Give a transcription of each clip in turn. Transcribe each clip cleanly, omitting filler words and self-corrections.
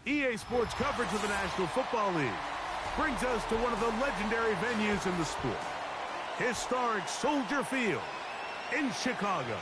EA Sports coverage of the National Football League brings us to one of the legendary venues in the sport, historic Soldier Field in Chicago.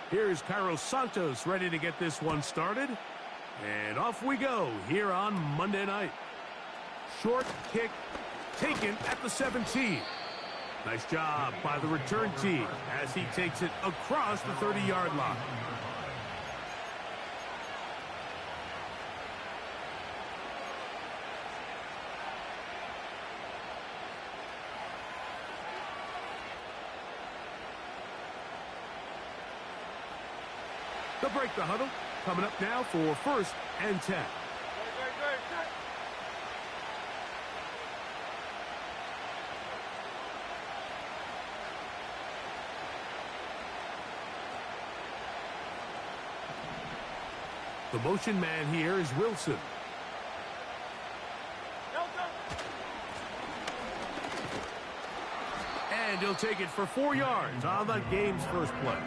Here's Cairo Santos ready to get this one started. And off we go here on Monday night. Short kick taken at the 17. Nice job by the return team as he takes it across the 30-yard line. They'll break the huddle. Coming up now for 1st and 10. The motion man here is Wilson. And he'll take it for 4 yards on the game's first play.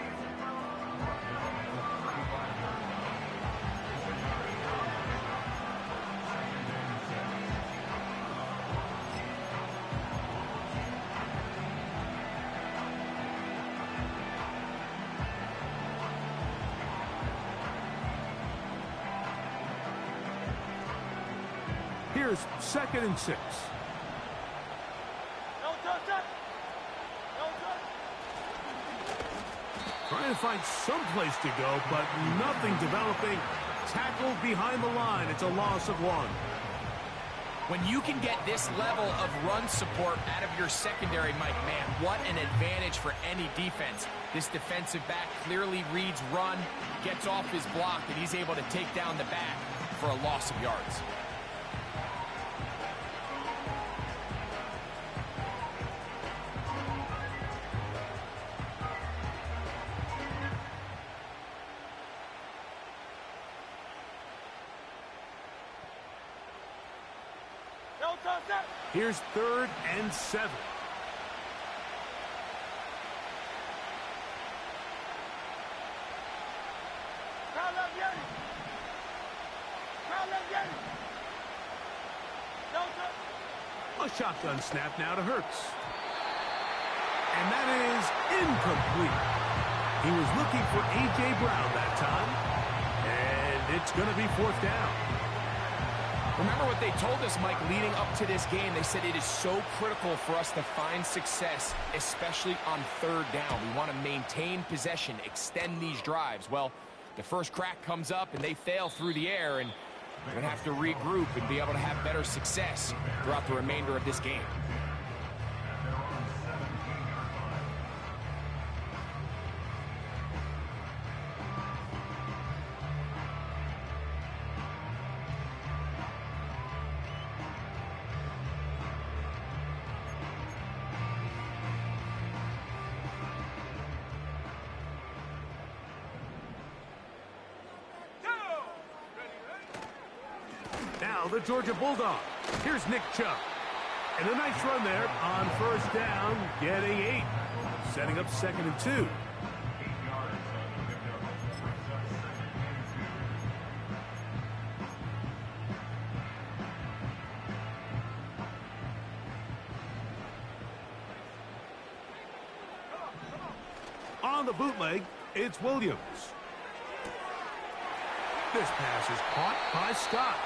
Here's 2nd and 6. Trying to find some place to go, but nothing developing. Tackled behind the line. It's a loss of 1. When you can get this level of run support out of your secondary, Mike, man, what an advantage for any defense. This defensive back clearly reads run, gets off his block, and he's able to take down the back for a loss of yards. Here's 3rd and 7. A shotgun snap now to Hurts. And that is incomplete. He was looking for A.J. Brown that time. And it's going to be 4th down. Remember what they told us, Mike, leading up to this game. They said it is so critical for us to find success, especially on 3rd down. We want to maintain possession, extend these drives. Well, the first crack comes up and they fail through the air, and we're going to have to regroup and be able to have better success throughout the remainder of this game. Now the Georgia Bulldog. Here's Nick Chubb. And a nice run there on 1st down, getting 8. Setting up 2nd and 2. On the bootleg, it's Williams. This pass is caught by Scott.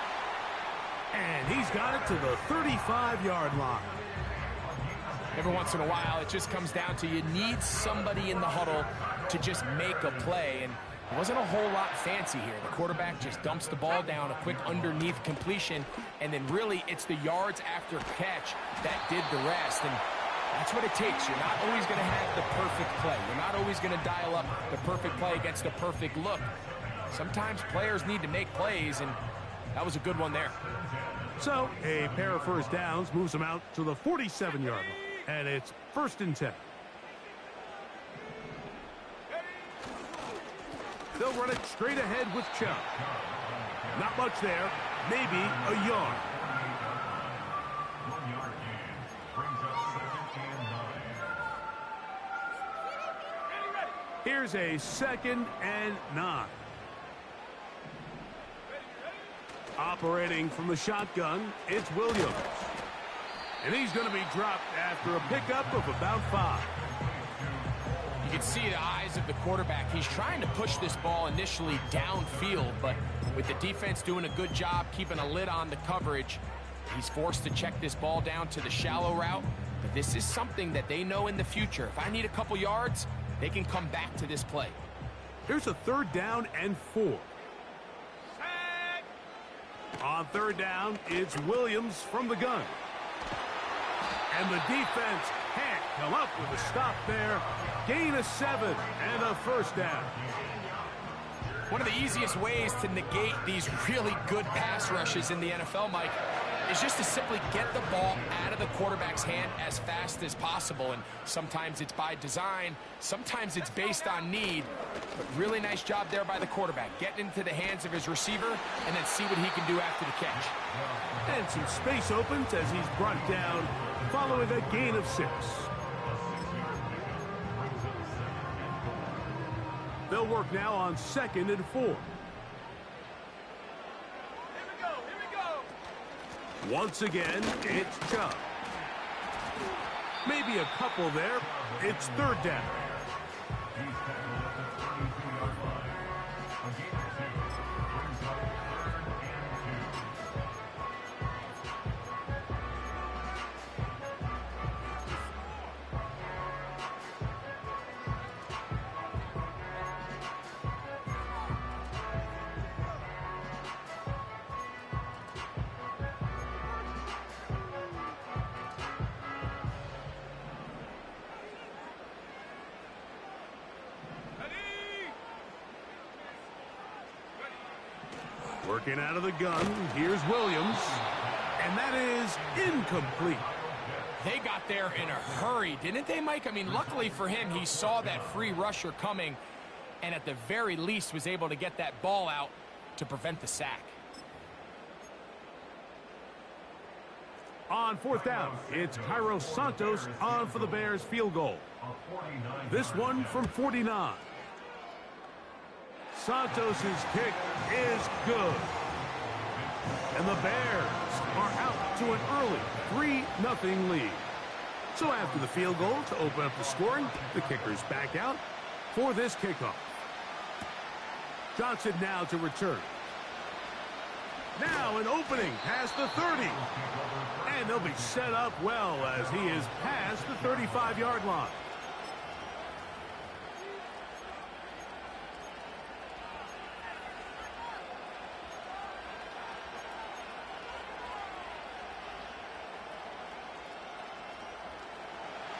And he's got it to the 35-yard line. Every once in a while, it just comes down to you need somebody in the huddle to just make a play. And it wasn't a whole lot fancy here. The quarterback just dumps the ball down, a quick underneath completion, and then really it's the yards after catch that did the rest. And That's what it takes. You're not always going to have the perfect play. You're not always going to dial up the perfect play against a perfect look. Sometimes players need to make plays, and that was a good one there. So, a pair of first downs moves them out to the 47-yard line. And it's 1st and 10. They'll run it straight ahead with Chubb. Not much there. Maybe a yard. Here's a 2nd and 9. Operating from the shotgun, it's Williams. And he's going to be dropped after a pickup of about 5. You can see the eyes of the quarterback. He's trying to push this ball initially downfield, but with the defense doing a good job keeping a lid on the coverage, he's forced to check this ball down to the shallow route. But this is something that they know in the future. If I need a couple yards, they can come back to this play. Here's a 3rd down and 4. On 3rd down, it's Williams from the gun. And the defense can't come up with a stop there. Gain of 7 and a 1st down. One of the easiest ways to negate these really good pass rushes in the NFL, Mike, is just to simply get the ball out of the quarterback's hand as fast as possible. And sometimes it's by design, sometimes it's based on need. But really nice job there by the quarterback, getting into the hands of his receiver and then see what he can do after the catch. And some space opens as he's brought down following a gain of 6. They'll work now on 2nd and 4. Once again, it's Chubb. Maybe a couple there. It's 3rd down. Working out of the gun, here's Williams, and that is incomplete. They got there in a hurry, didn't they, Mike? I mean, luckily for him, he saw that free rusher coming, and at the very least was able to get that ball out to prevent the sack. On 4th down, it's Cairo Santos on for the Bears field goal. This one from 49. Santos' kick is good. And the Bears are out to an early 3-0 lead. So after the field goal to open up the scoring, the kicker's back out for this kickoff. Johnson now to return. Now an opening past the 30. And they'll be set up well as he is past the 35-yard line.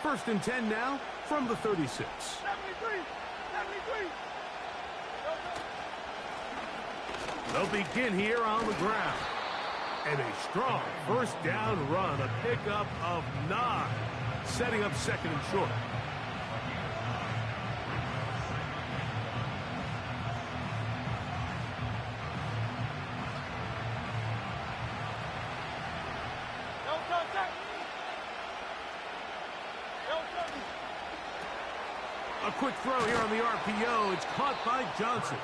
First and 10 now from the 36. 73. They'll begin here on the ground. And a strong 1st down run, a pickup of 9, setting up 2nd and short. A quick throw here on the RPO. It's caught by Johnson.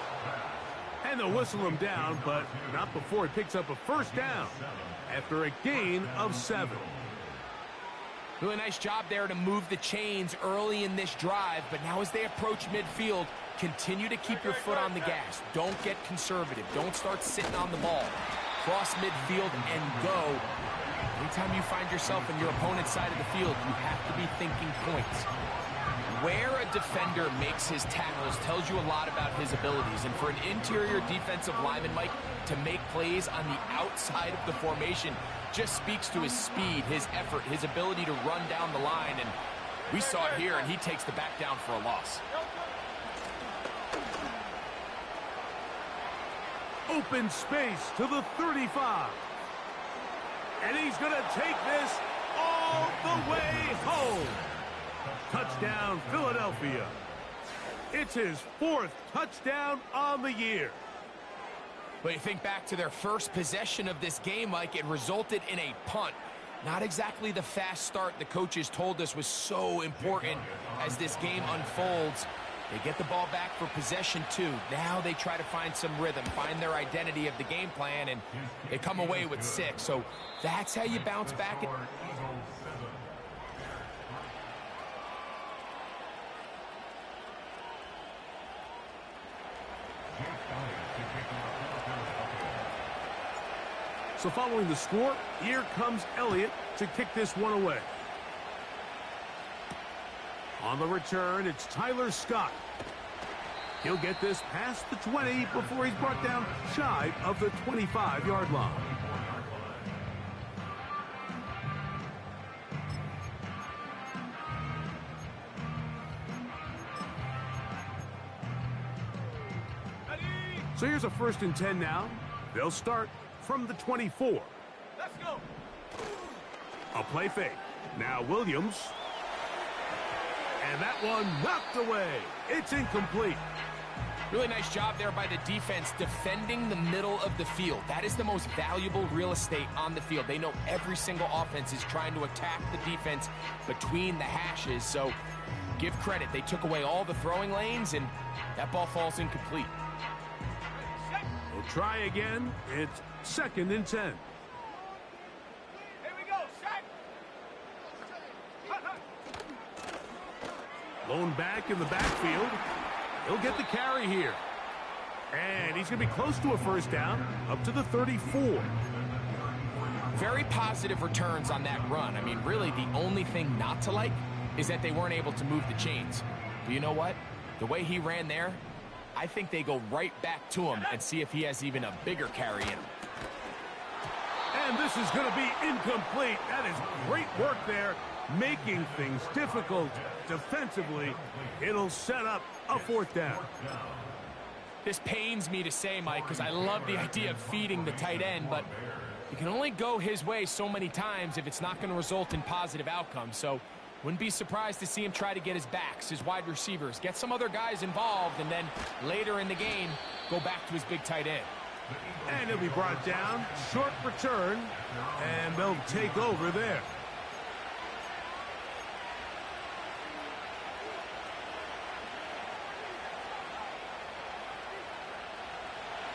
And they'll whistle him down, but not before he picks up a 1st down after a gain of 7. Really nice job there to move the chains early in this drive, but now as they approach midfield, continue to keep your foot on the gas. Don't get conservative. Don't start sitting on the ball. Cross midfield and go. Anytime you find yourself in your opponent's side of the field, you have to be thinking points. Where a defender makes his tackles tells you a lot about his abilities. And for an interior defensive lineman, Mike, to make plays on the outside of the formation, just speaks to his speed, his effort, his ability to run down the line, and we saw it here, and he takes the back down for a loss. Open space to the 35. And he's going to take this all the way home. Touchdown, Philadelphia. It's his 4th touchdown on the year. But you think back to their first possession of this game, Mike, it resulted in a punt. Not exactly the fast start the coaches told us was so important as this game unfolds. They get the ball back for possession 2. Now they try to find some rhythm, find their identity of the game plan, and they come away with 6. So that's how you bounce back. So following the score, here comes Elliott to kick this one away. On the return, it's Tyler Scott. He'll get this past the 20 before he's brought down shy of the 25-yard line. So here's a 1st and 10 now. They'll start from the 24. Let's go. A play fake. Now Williams. And that one knocked away. It's incomplete. Really nice job there by the defense defending the middle of the field. That is the most valuable real estate on the field. They know every single offense is trying to attack the defense between the hashes. So give credit. They took away all the throwing lanes, and that ball falls incomplete. We'll try again. It's 2nd and 10. Here we go, set. Lone back in the backfield. He'll get the carry here. And he's going to be close to a 1st down, up to the 34. Very positive returns on that run. I mean, really, the only thing not to like is that they weren't able to move the chains. But you know what? The way he ran there, I think they go right back to him and see if he has even a bigger carry in him. And this is going to be incomplete. That is great work there, making things difficult defensively. It'll set up a 4th down. This pains me to say, Mike, because I love the idea of feeding the tight end, but you can only go his way so many times if it's not going to result in positive outcomes. So wouldn't be surprised to see him try to get his backs, his wide receivers, get some other guys involved, and then later in the game, go back to his big tight end. And he'll be brought down, short return, and they'll take over there.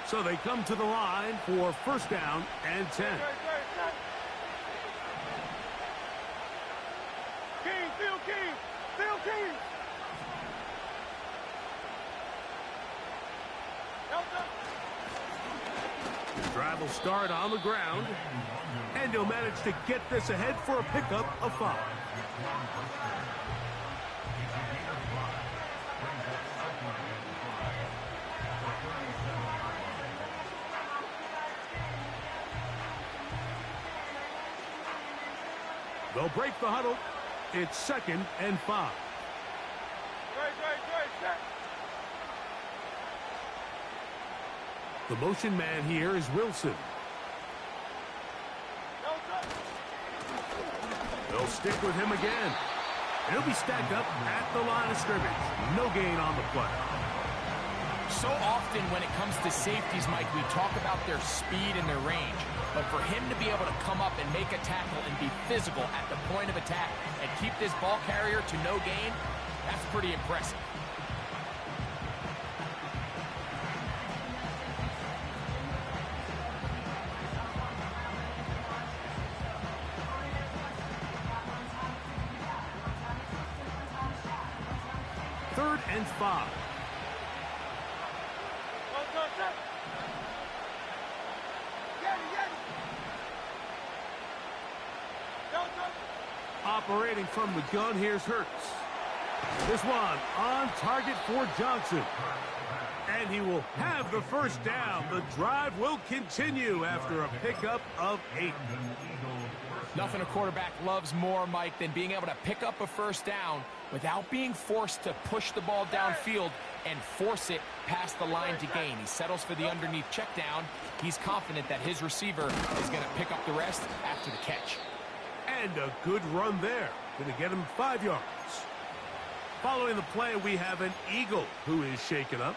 So they come to the line for 1st down and 10. Field King. The drive will start on the ground, and he'll manage to get this ahead for a pickup of 5. They'll break the huddle. It's 2nd and 5. The motion man here is Wilson. They'll stick with him again. He'll be stacked up at the line of scrimmage. No gain on the play. So often when it comes to safeties, Mike, we talk about their speed and their range. But for him to be able to come up and make a tackle and be physical at the point of attack and keep this ball carrier to no gain, that's pretty impressive. Third and 5. Operating from the gun, here's Hurts. This one on target for Johnson. And he will have the first down. The drive will continue after a pickup of 8. Nothing a quarterback loves more, Mike, than being able to pick up a first down without being forced to push the ball downfield and force it past the line to gain. He settles for the underneath check down. He's confident that his receiver is going to pick up the rest after the catch. And a good run there. Going to get him 5 yards. Following the play, we have an Eagle who is shaken up.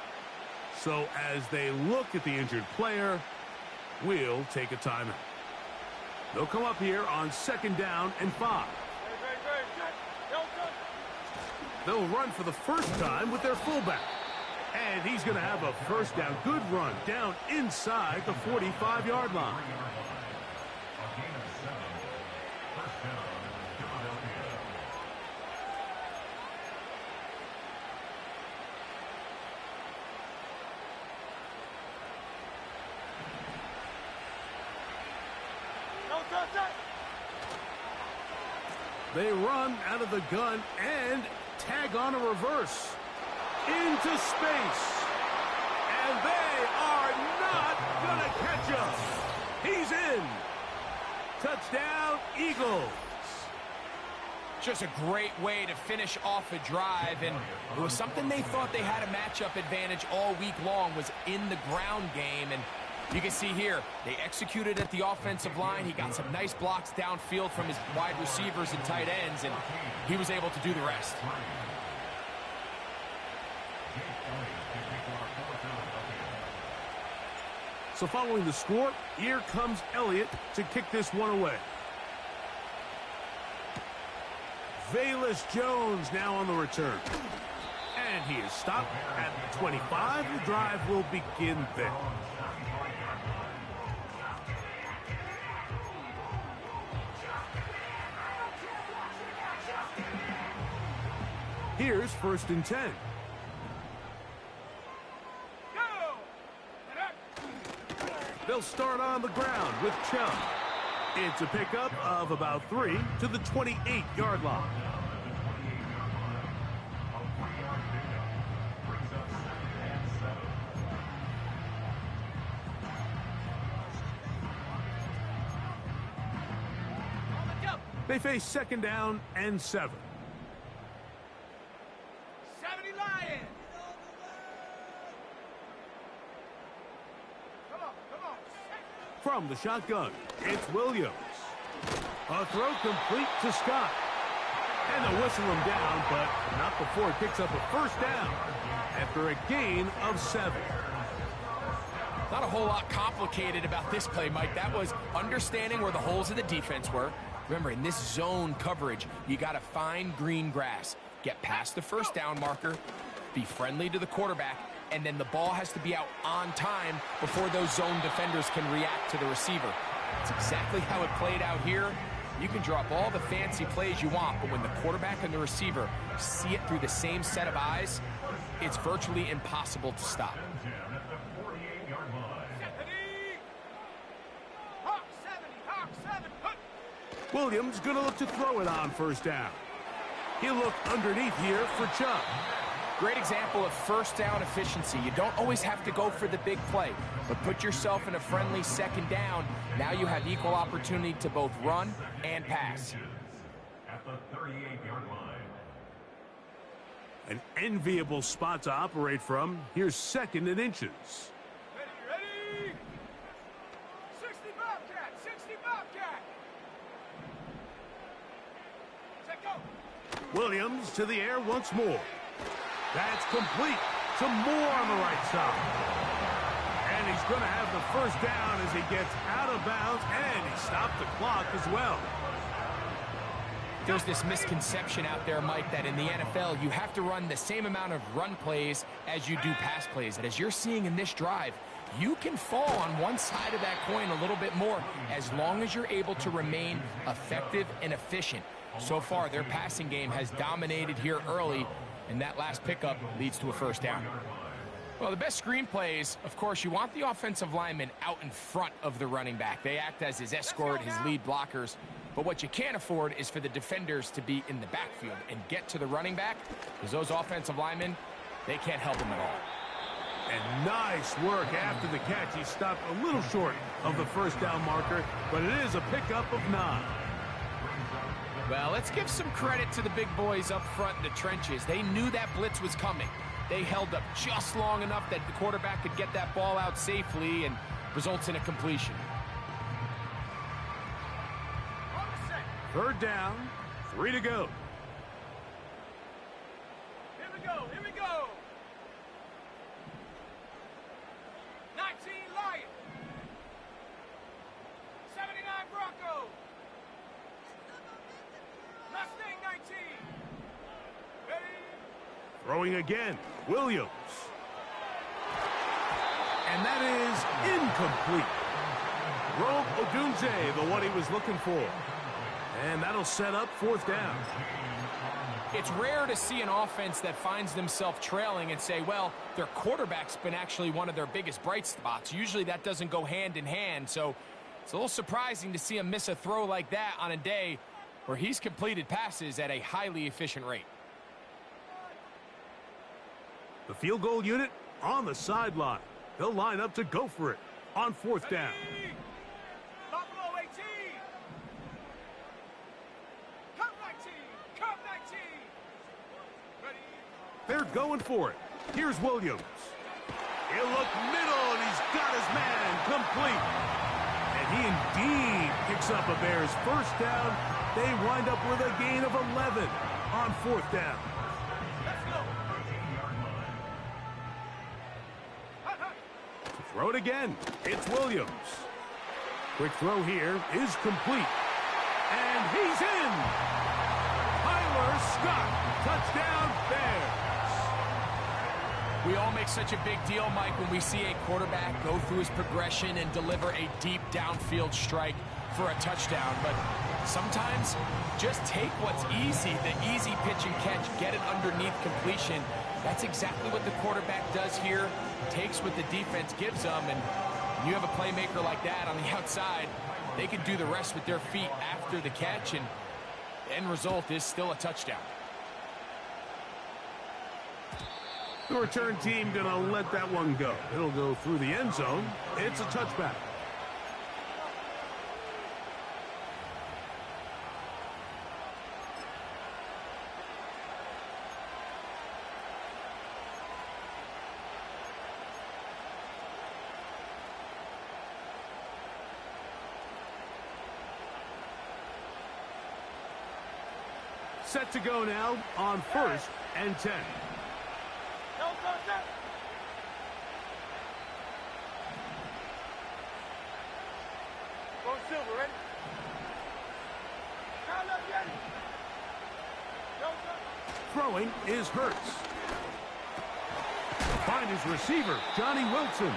So as they look at the injured player, we'll take a timeout. They'll come up here on 2nd down and 5. They'll run for the first time with their fullback. And he's going to have a first down. Good run down inside the 45-yard line. They run out of the gun and tag on a reverse into space. And they are not going to catch us. He's in. Touchdown, Eagles. Just a great way to finish off a drive, and it was something they thought they had a matchup advantage all week long, was in the ground game. And you can see here, they executed at the offensive line. He got some nice blocks downfield from his wide receivers and tight ends, and he was able to do the rest. So following the score, here comes Elliott to kick this one away. Velus Jones now on the return. And he is stopped at the 25. The drive will begin there. Here's 1st and 10. They'll start on the ground with Chubb. It's a pickup of about 3 to the 28-yard line. They face 2nd down and 7. 70 Lions! Come on. From the shotgun, it's Williams. A throw complete to Scott. And they'll whistle him down, but not before it picks up a first down after a gain of 7. Not a whole lot complicated about this play, Mike. That was understanding where the holes of the defense were. Remember, in this zone coverage, you got to find green grass. Get past the first down marker, be friendly to the quarterback, and then the ball has to be out on time before those zone defenders can react to the receiver. That's exactly how it played out here. You can draw up all the fancy plays you want, but when the quarterback and the receiver see it through the same set of eyes, it's virtually impossible to stop. Williams going to look to throw it on first down. He'll look underneath here for Chubb. Great example of first down efficiency. You don't always have to go for the big play, but put yourself in a friendly 2nd down. Now you have equal opportunity to both run and pass. At the 38-yard line. An enviable spot to operate from. Here's 2nd and inches. Ready? 60 Bobcat! 60 Bobcat! Set go! Williams to the air once more. That's complete to Moore on the right side. And he's going to have the first down as he gets out of bounds, and he stopped the clock as well. There's this misconception out there, Mike, that in the NFL you have to run the same amount of run plays as you do pass plays. And as you're seeing in this drive, you can fall on one side of that coin a little bit more as long as you're able to remain effective and efficient. So far, their passing game has dominated here early, and that last pickup leads to a first down. Well, the best screen plays, of course, you want the offensive lineman out in front of the running back. They act as his escort, his lead blockers. But what you can't afford is for the defenders to be in the backfield and get to the running back, because those offensive linemen, they can't help him at all. And nice work after the catch. He stopped a little short of the first down marker, but it is a pickup of 9. Well, let's give some credit to the big boys up front in the trenches. They knew that blitz was coming. They held up just long enough that the quarterback could get that ball out safely and results in a completion. Third down, 3 to go. Here we go, here we go. 19 Lion. 79 Bronco. Mustang 19. Ready? Throwing again, Williams. And that is incomplete. Rogue Odunze, the one he was looking for. And that'll set up 4th down. It's rare to see an offense that finds themselves trailing and say, well, their quarterback's been actually one of their biggest bright spots. Usually that doesn't go hand in hand, so it's a little surprising to see him miss a throw like that on a day where he's completed passes at a highly efficient rate. The field goal unit on the sideline. They'll line up to go for it on 4th down. Buffalo 18. Come 19. Come 19. Ready? They're going for it. Here's Williams. He'll look middle, and he's got his man complete. And he indeed picks up a Bears first down. They wind up with a gain of 11 on 4th down. Let's go. Throw it again. It's Williams. Quick throw here is complete. And he's in. Tyler Scott. Touchdown Bears. We all make such a big deal, Mike, when we see a quarterback go through his progression and deliver a deep downfield strike for a touchdown. But sometimes just take what's easy, the easy pitch and catch, get it underneath completion. That's exactly what the quarterback does here. Takes what the defense gives them, and when you have a playmaker like that on the outside, they can do the rest with their feet after the catch, and the end result is still a touchdown. The return team gonna let that one go. It'll go through the end zone. It's a touchback. Set to go now on 1st and 10. Go, go, go. Go Silver, ready? Count up, ready? Go, go. Throwing is Hurts. Find his receiver, Johnny Wilson.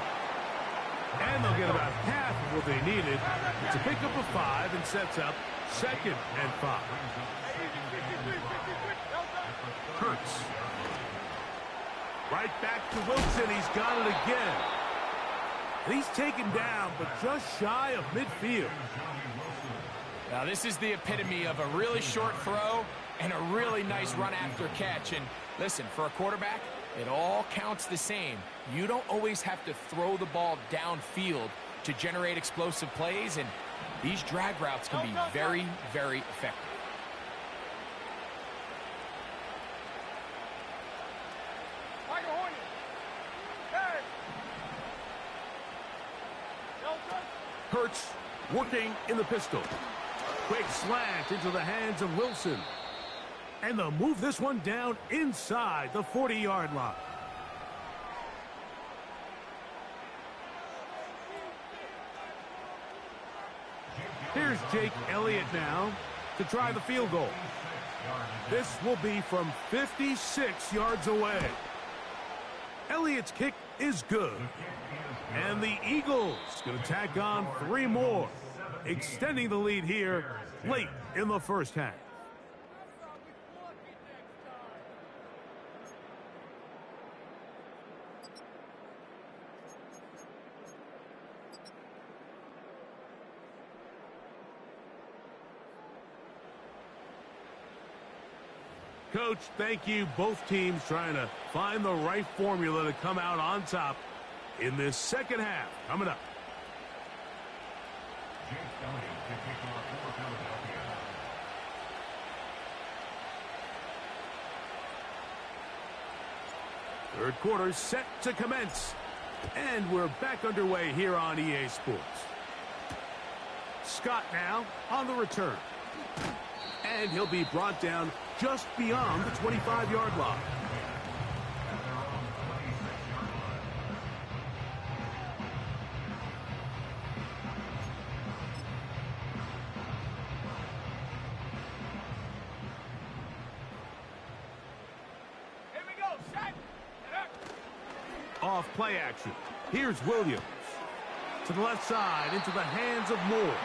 And they'll get about half of what they needed. It's a pickup of 5 and sets up 2nd and 5. Hurts. Right back to Wilson. He's got it again. And he's taken down, but just shy of midfield. Now, this is the epitome of a really short throw and a really nice run after catch. And listen, for a quarterback, it all counts the same. You don't always have to throw the ball downfield to generate explosive plays, and these drag routes can be very, very effective. Hurts working in the pistol. Quick slant into the hands of Wilson. And they'll move this one down inside the 40-yard line. Here's Jake Elliott now to try the field goal. This will be from 56 yards away. Elliott's kick is good. And the Eagles going to tack on 3 more, extending the lead here late in the first half. Coach, thank you. Both teams trying to find the right formula to come out on top in this second half. Coming up. Jake Downey to kick off for Philadelphia. Third quarter set to commence. And we're back underway here on EA Sports. Scott now on the return. And he'll be brought down just beyond the 25-yard line. Here we go, set. Off play action. Here's Williams. To the left side, into the hands of Moore.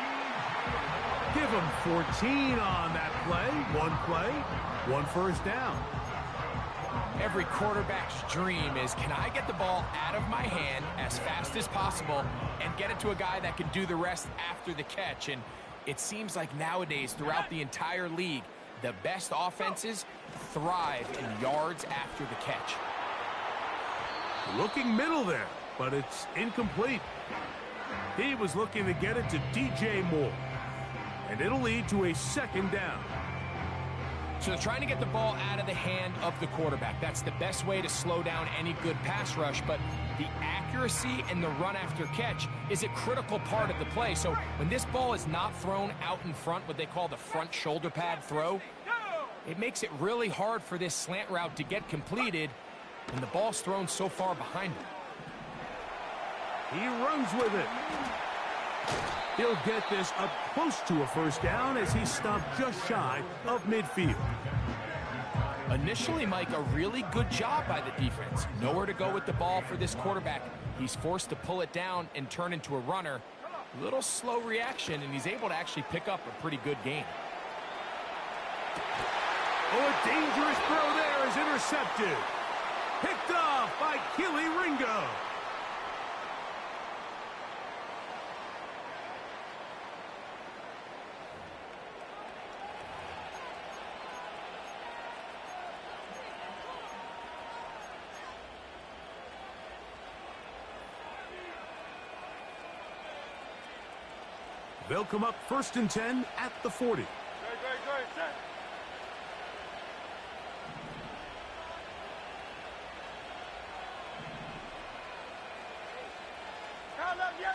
Give him 14 on that play, one first down. Every quarterback's dream is, can I get the ball out of my hand as fast as possible and get it to a guy that can do the rest after the catch? And it seems like nowadays, throughout the entire league, the best offenses thrive in yards after the catch. Looking middle there, but it's incomplete. He was looking to get it to DJ Moore. And it'll lead to a second down. So they're trying to get the ball out of the hand of the quarterback. That's the best way to slow down any good pass rush, but the accuracy and the run after catch is a critical part of the play. So when this ball is not thrown out in front, what they call the front shoulder pad throw, it makes it really hard for this slant route to get completed when the ball's thrown so far behind him. He runs with it. He'll get this up close to a first down as he stopped just shy of midfield. Initially, Mike, a really good job by the defense. Nowhere to go with the ball for this quarterback. He's forced to pull it down and turn into a runner. Little slow reaction, and he's able to actually pick up a pretty good gain. Oh, a dangerous throw there is intercepted. Picked off by Keely Ringo. They'll come up 1st and 10 at the 40. Great, set. Count up, yeah.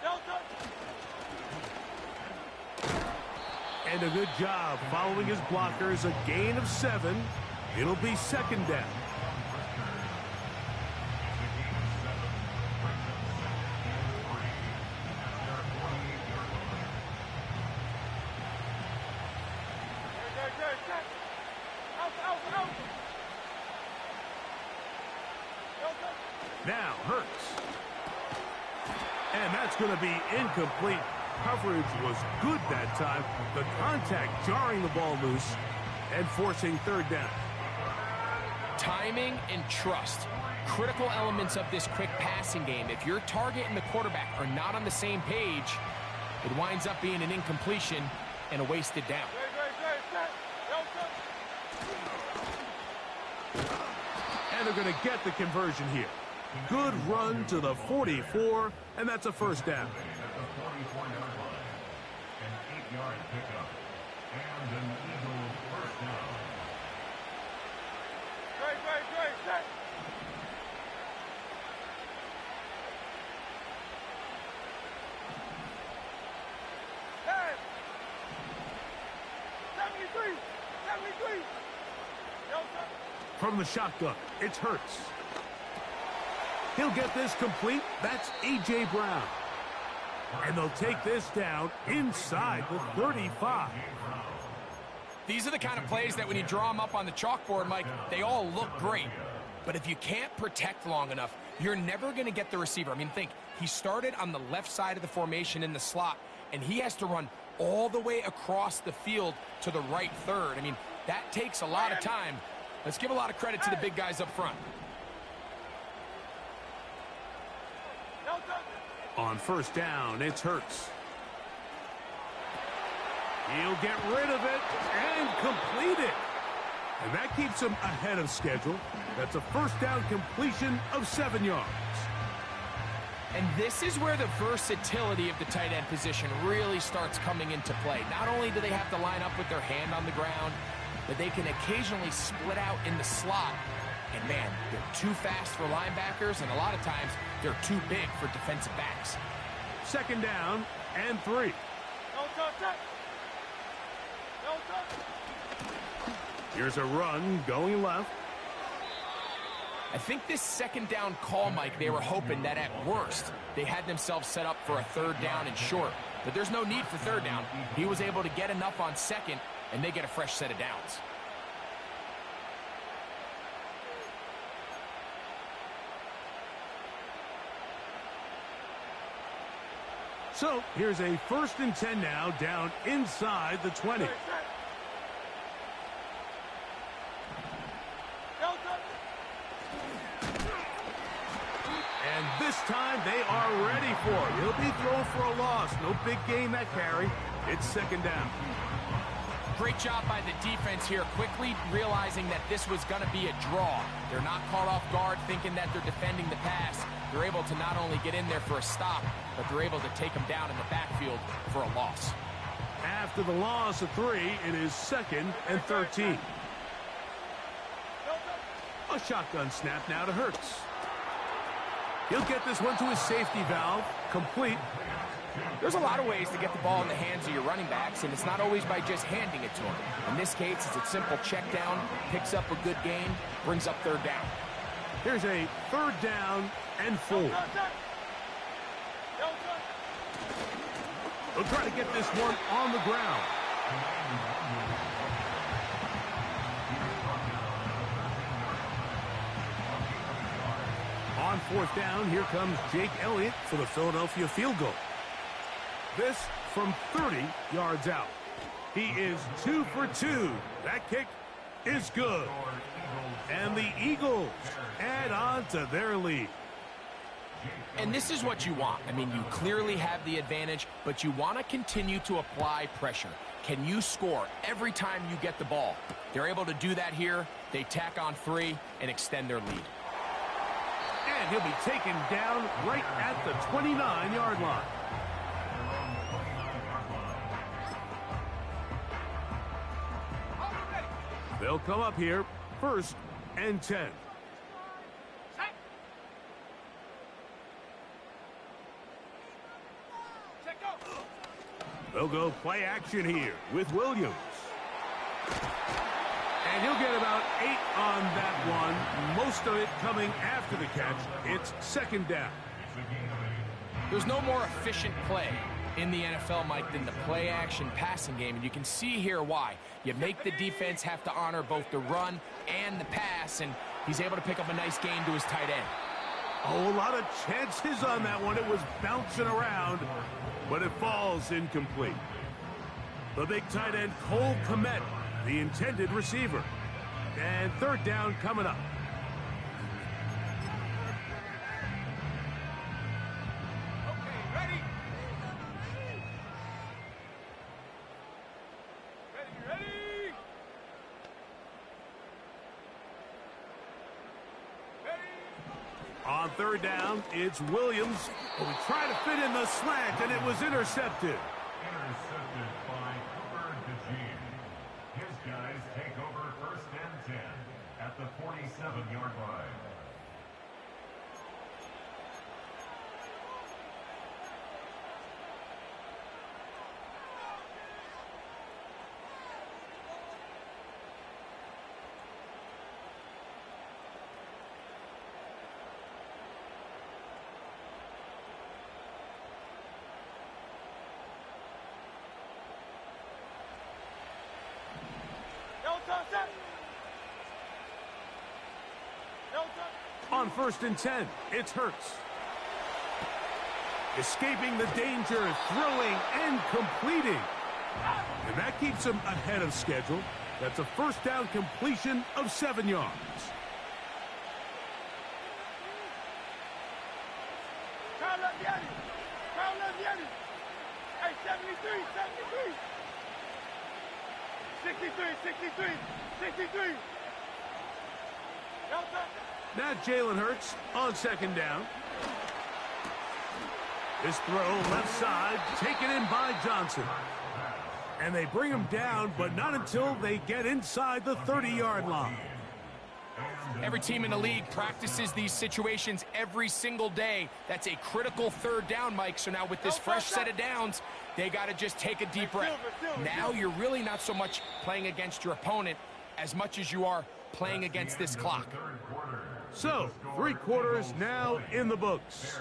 Delta. And a good job following his blockers. A gain of 7. It'll be second down. Now Hurts. And that's going to be incomplete. Coverage was good that time. The contact jarring the ball loose and forcing third down. Timing and trust, critical elements of this quick passing game. If your target and the quarterback are not on the same page, it winds up being an incompletion and a wasted down. And they're going to get the conversion here. Good run to the 44, and that's a first down. At the 44-yard line. An 8-yard pickup. And an Eagle first down. Great, set. Hey. 73. From the shotgun, it's Hurts. He'll get this complete. That's A.J. Brown. And they'll take this down inside the 35. These are the kind of plays that when you draw them up on the chalkboard, Mike, they all look great. But if you can't protect long enough, you're never going to get the receiver. I mean, think, he started on the left side of the formation in the slot, and he has to run all the way across the field to the right third. I mean, that takes a lot of time. Let's give a lot of credit to the big guys up front. On first down, it's Hurts. He'll get rid of it and complete it. And that keeps him ahead of schedule. That's a first down completion of 7 yards. And this is where the versatility of the tight end position really starts coming into play. Not only do they have to line up with their hand on the ground, but they can occasionally split out in the slot. And man, they're too fast for linebackers, and a lot of times they're too big for defensive backs. Second down and 3. Here's a run going left. I think this second down call, Mike, they were hoping that at worst they had themselves set up for a third down and short. But there's no need for third down. He was able to get enough on second, and they get a fresh set of downs. So here's a 1st and 10 now, down inside the 20. And this time they are ready for it. He'll be thrown for a loss. No big gain that carry. It's second down. Great job by the defense here, quickly realizing that this was going to be a draw. They're not caught off guard thinking that they're defending the pass. They're able to not only get in there for a stop, but they're able to take them down in the backfield for a loss. After the loss of 3, it is 2nd and 13. A shotgun snap now to Hurts. He'll get this one to his safety valve, complete. There's a lot of ways to get the ball in the hands of your running backs, and it's not always by just handing it to them. In this case, it's a simple check down, picks up a good gain, brings up third down. Here's a 3rd down and 4. They'll try to get this one on the ground. On 4th down, here comes Jake Elliott for the Philadelphia field goal. This from 30 yards out. He is 2 for 2. That kick is good. And the Eagles add on to their lead. And this is what you want. I mean, you clearly have the advantage, but you want to continue to apply pressure. Can you score every time you get the ball? They're able to do that here. They tack on 3 and extend their lead. And he'll be taken down right at the 29-yard line. They'll come up here, 1st and 10. They'll go play action here with Williams. And he'll get about 8 on that one, most of it coming after the catch. It's 2nd down. There's no more efficient play in the NFL, Mike, than the play-action passing game, and you can see here why. You make the defense have to honor both the run and the pass, and he's able to pick up a nice gain to his tight end. Oh, a lot of chances on that one. It was bouncing around, but it falls incomplete. The big tight end, Cole Kmet, the intended receiver. And 3rd down coming up. On 3rd down, it's Williams. He tried to fit in the slant, and it was intercepted. Intercepted by Cooper DeJean. His guys take over 1st and 10 at the 47-yard line. On 1st and 10, it's Hurts. Escaping the danger, throwing and completing. And that keeps him ahead of schedule. That's a 1st down completion of 7 yards. Hey, 73. 63. 63. Delta. Now Jalen Hurts on second down. This throw left side taken in by Johnson. And they bring him down, but not until they get inside the 30-yard line. Every team in the league practices these situations every single day. That's a critical third down, Mike. So now with this fresh set of downs, they got to just take a deep breath. Now you're really not so much playing against your opponent as much as you are playing against this clock. So, 3 quarters now in the books.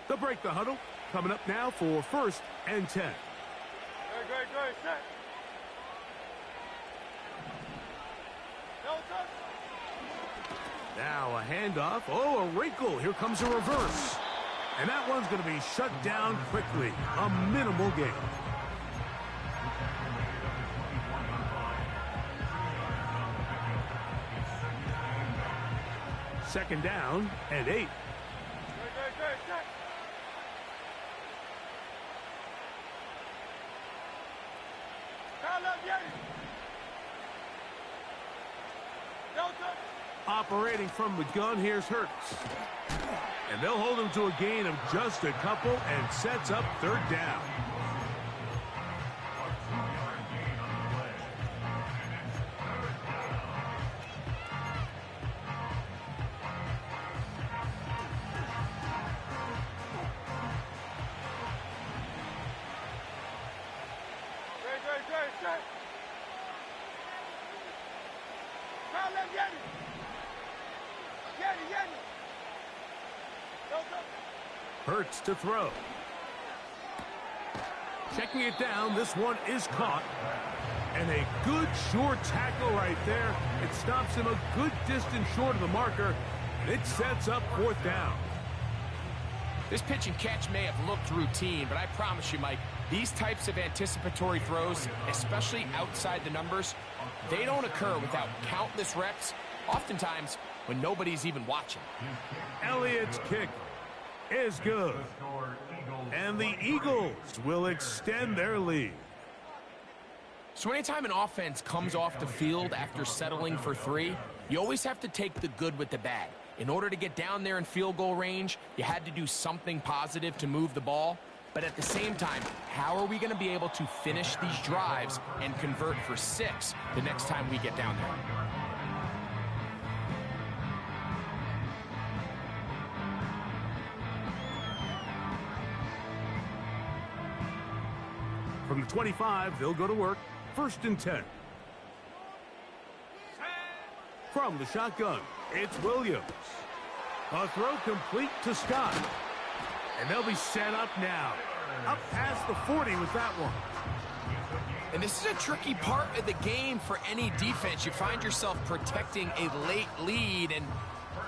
They'll break the huddle. Coming up now for 1st and 10. Good. Set. Delta. Now a handoff. Oh, a wrinkle. Here comes a reverse. And that one's going to be shut down quickly. A minimal gain. Second down and 8. Good. Set. Delta. Operating from the gun, here's Hurts. And they'll hold him to a gain of just a couple and sets up 3rd down. Good. Set. Yeti. Delta. Hurts to throw. Checking it down, this one is caught. And a good short tackle right there. It stops him a good distance short of the marker. And it sets up 4th down. This pitch and catch may have looked routine, but I promise you, Mike, these types of anticipatory throws, especially outside the numbers, they don't occur without countless reps, oftentimes when nobody's even watching. Elliott's kick is good. And the Eagles will extend their lead. So anytime an offense comes off the field after settling for 3, you always have to take the good with the bad. In order to get down there in field goal range, you had to do something positive to move the ball. But at the same time, how are we going to be able to finish these drives and convert for 6 the next time we get down there? From the 25, they'll go to work. 1st and 10. From the shotgun, it's Williams. A throw complete to Scott. And they'll be set up now. Up past the 40 with that one. And this is a tricky part of the game for any defense. You find yourself protecting a late lead, and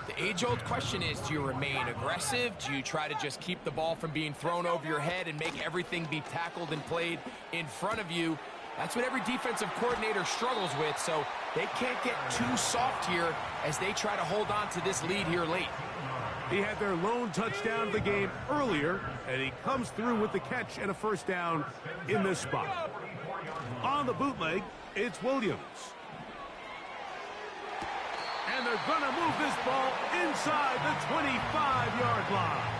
the age-old question is, do you remain aggressive? Do you try to just keep the ball from being thrown over your head and make everything be tackled and played in front of you? That's what every defensive coordinator struggles with, so they can't get too soft here as they try to hold on to this lead here late. He had their lone touchdown of the game earlier, and he comes through with the catch and a 1st down in this spot. On the bootleg, it's Williams. And they're going to move this ball inside the 25-yard line.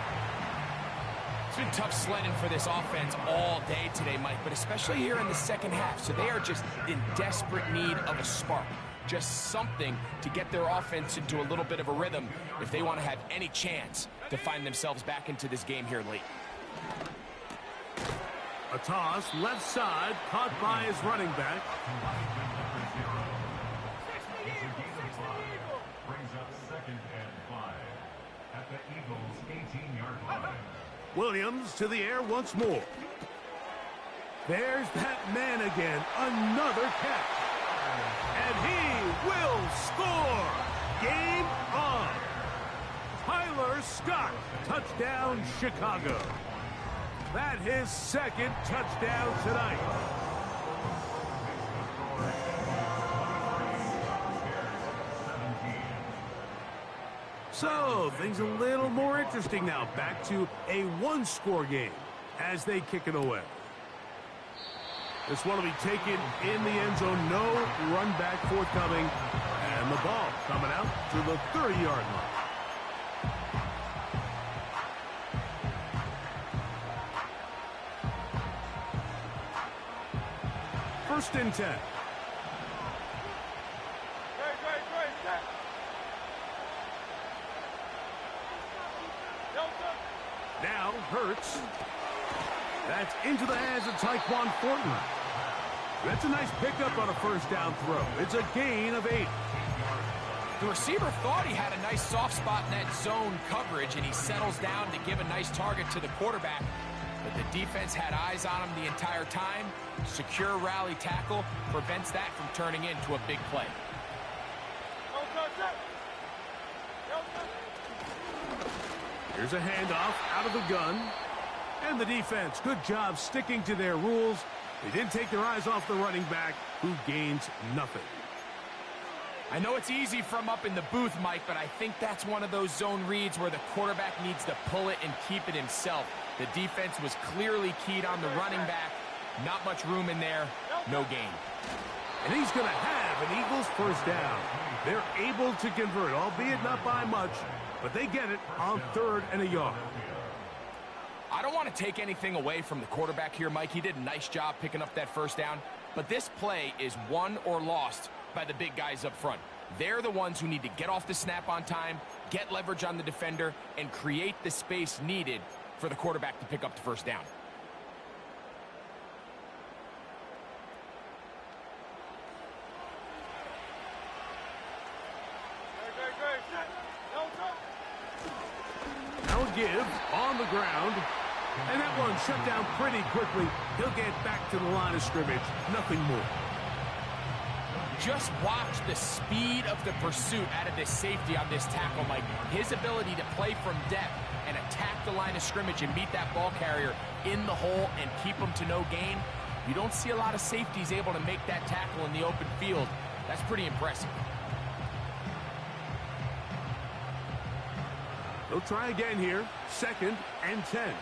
It's been tough sledding for this offense all day today, Mike, but especially here in the second half. So they are just in desperate need of a spark. Just something to get their offense into a little bit of a rhythm if they want to have any chance to find themselves back into this game here late. A toss, left side, caught by his running back. Brings up 2nd and 5 at the Eagles' 18-yard line. Williams to the air once more. There's that man again, another catch. And he will score. Game on. Tyler Scott, touchdown Chicago. That his 2nd touchdown tonight. So, things a little more interesting now. Back to a one-score game as they kick it away. This one will be taken in the end zone. No run back forthcoming. And the ball coming out to the 30-yard line. First and 10. Now Hurts. That's into the hands of Tyquan Thornton. That's a nice pickup on a first down throw. It's a gain of 8. The receiver thought he had a nice soft spot in that zone coverage, and he settles down to give a nice target to the quarterback. But the defense had eyes on him the entire time. Secure rally tackle prevents that from turning into a big play. Here's a handoff out of the gun. And the defense, good job sticking to their rules. They didn't take their eyes off the running back, who gains nothing. I know it's easy from up in the booth, Mike, but I think that's one of those zone reads where the quarterback needs to pull it and keep it himself. The defense was clearly keyed on the running back. Not much room in there. No gain. And he's going to have an Eagles first down. They're able to convert, albeit not by much, but they get it on 3rd and a yard. I don't want to take anything away from the quarterback here, Mike. He did a nice job picking up that first down. But this play is won or lost by the big guys up front. They're the ones who need to get off the snap on time, get leverage on the defender, and create the space needed for the quarterback to pick up the first down. Now a give on the ground. And that one shut down pretty quickly. He'll get back to the line of scrimmage. Nothing more. Just watch the speed of the pursuit out of this safety on this tackle, Mike. His ability to play from depth and attack the line of scrimmage and meet that ball carrier in the hole and keep him to no gain. You don't see a lot of safeties able to make that tackle in the open field. That's pretty impressive. They'll try again here. 2nd and 10.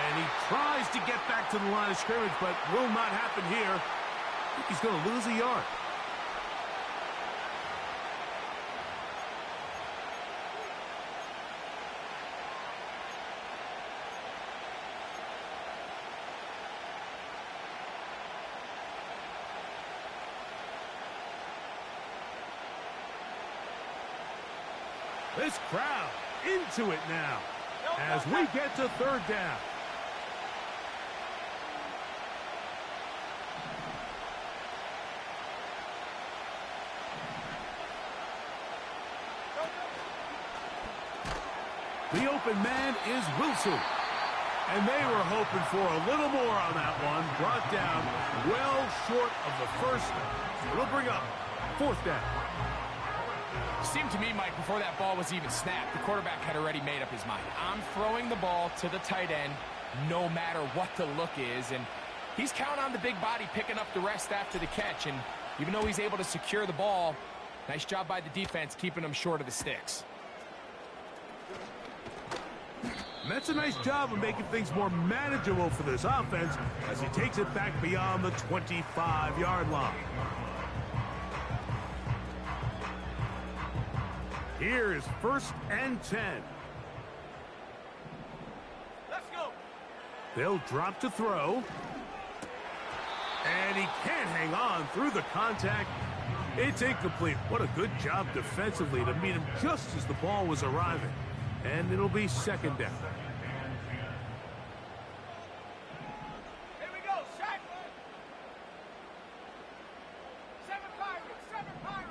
And he tries to get back to the line of scrimmage, but will not happen here. I think he's going to lose a yard. This crowd into it now as we get to 3rd down. The open man is Wilson. And they were hoping for a little more on that one. Brought down well short of the first. It'll bring up 4th down. Seemed to me, Mike, before that ball was even snapped, the quarterback had already made up his mind. I'm throwing the ball to the tight end no matter what the look is. And he's counting on the big body picking up the rest after the catch. And even though he's able to secure the ball, nice job by the defense keeping him short of the sticks. And that's a nice job of making things more manageable for this offense as he takes it back beyond the 25-yard line. Here is 1st and 10. Let's go. They'll drop to throw. And he can't hang on through the contact. It's incomplete. What a good job defensively to meet him just as the ball was arriving. And it'll be 2nd down. Here we go. Shot. 7 Pirates. 7 Pirates.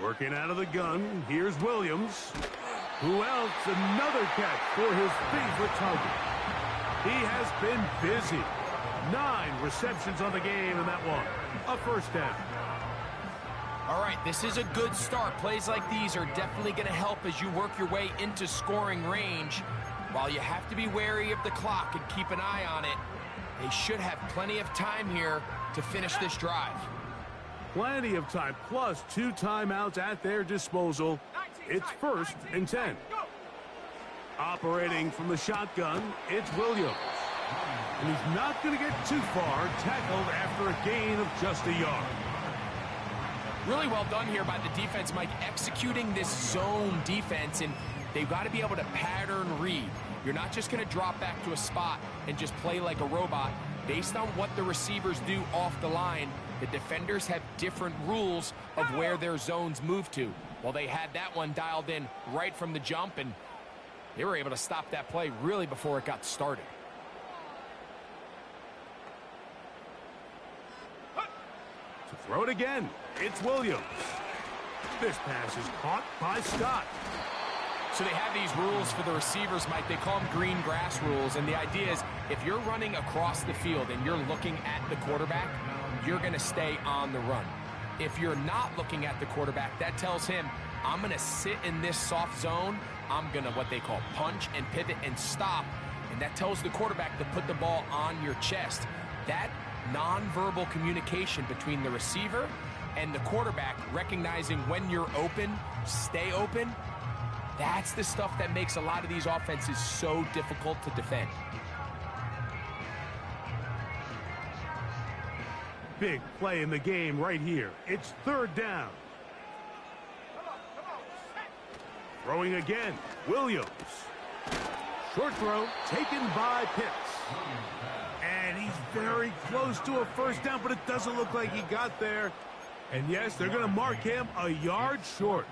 Working out of the gun, here's Williams. Who else? Another catch for his favorite target. He has been busy. 9 receptions on the game in that one. A first down. All right, this is a good start. Plays like these are definitely going to help as you work your way into scoring range. While you have to be wary of the clock and keep an eye on it, they should have plenty of time here to finish this drive. Plenty of time, plus 2 timeouts at their disposal. It's 1st and 10. Operating from the shotgun, it's Williams. And he's not going to get too far, tackled after a gain of just a yard. Really well done here by the defense, Mike, executing this zone defense, and they've got to be able to pattern read. You're not just going to drop back to a spot and just play like a robot. Based on what the receivers do off the line, the defenders have different rules of where their zones move to. Well, they had that one dialed in right from the jump, and they were able to stop that play really before it got started. To throw it again, it's Williams. This pass is caught by Scott. So they have these rules for the receivers, Mike. They call them green grass rules, and the idea is if you're running across the field and you're looking at the quarterback, you're going to stay on the run. If you're not looking at the quarterback, that tells him, I'm going to sit in this soft zone. I'm going to what they call punch and pivot and stop, and that tells the quarterback to put the ball on your chest. That nonverbal communication between the receiver and the quarterback, recognizing when you're open, stay open, that's the stuff that makes a lot of these offenses so difficult to defend. Big play in the game right here. It's 3rd down. Throwing again, Williams. Short throw taken by Pitts. And he's very close to a 1st down, but it doesn't look like he got there. And yes, they're going to mark him a yard short.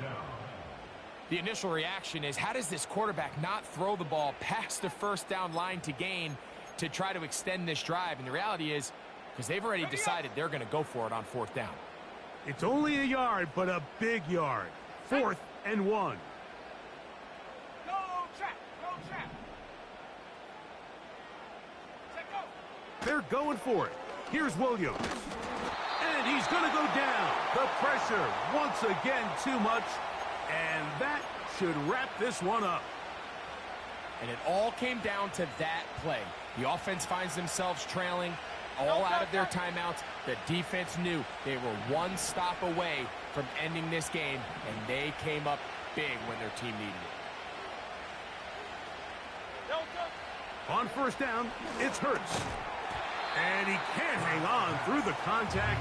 The initial reaction is, how does this quarterback not throw the ball past the 1st down line to gain to try to extend this drive? And the reality is, because they've already decided they're going to go for it on 4th down. It's only a yard, but a big yard. 4th and 1. Go, check. Check, go. They're going for it. Here's Williams. And he's going to go down. The pressure, once again, too much. And that should wrap this one up. And it all came down to that play. The offense finds themselves trailing, all out of their timeouts. The defense knew they were one stop away from ending this game, and they came up big when their team needed it. On 1st down, it's Hurts. And he can't hang on through the contact.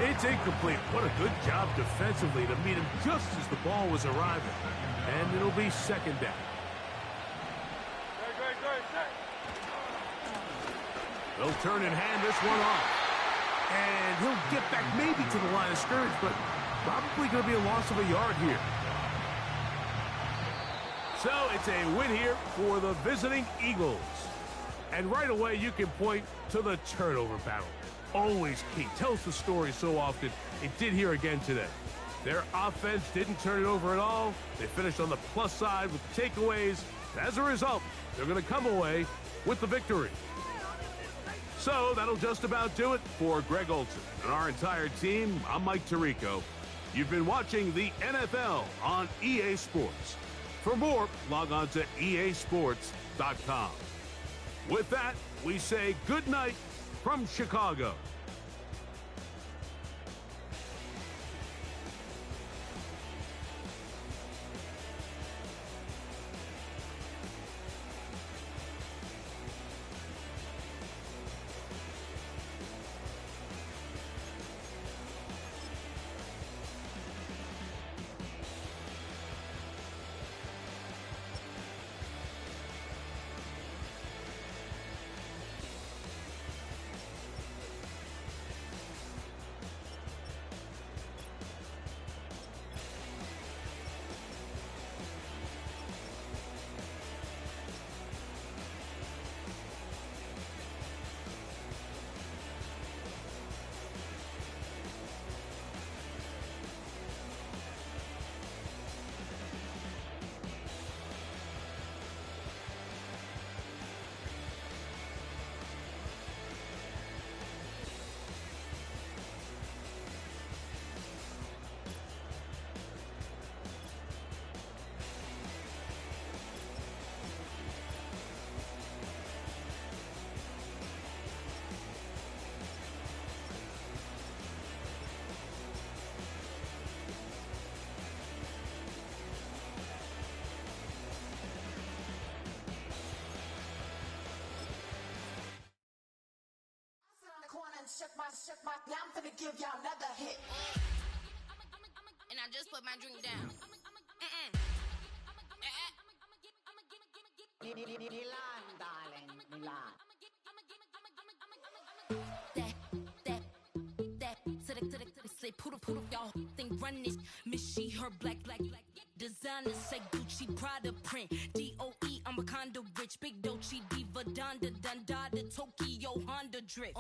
It's incomplete. What a good job defensively to meet him just as the ball was arriving. And it'll be 2nd down. They'll turn and hand this one off. And he'll get back maybe to the line of scrimmage, but probably going to be a loss of a yard here. So it's a win here for the visiting Eagles. And right away you can point to the turnover battle. Always key. Tells the story so often. It did here again today. Their offense didn't turn it over at all. They finished on the plus side with takeaways. As a result, they're going to come away with the victory. So that'll just about do it for Greg Olson and our entire team. I'm Mike Tirico. You've been watching the NFL on EA Sports. For more, log on to easports.com. With that, we say good night from Chicago. done shook my, now I'm finna give y'all another hit. And I just put my drink down. Milan, darling, Milan. Say poodle, y'all think run this. Miss she, her black. Designer say Gucci, Prada print. DOE, I'm a condo rich. Big Dolce, Diva, Donda, Tokyo, Honda drip.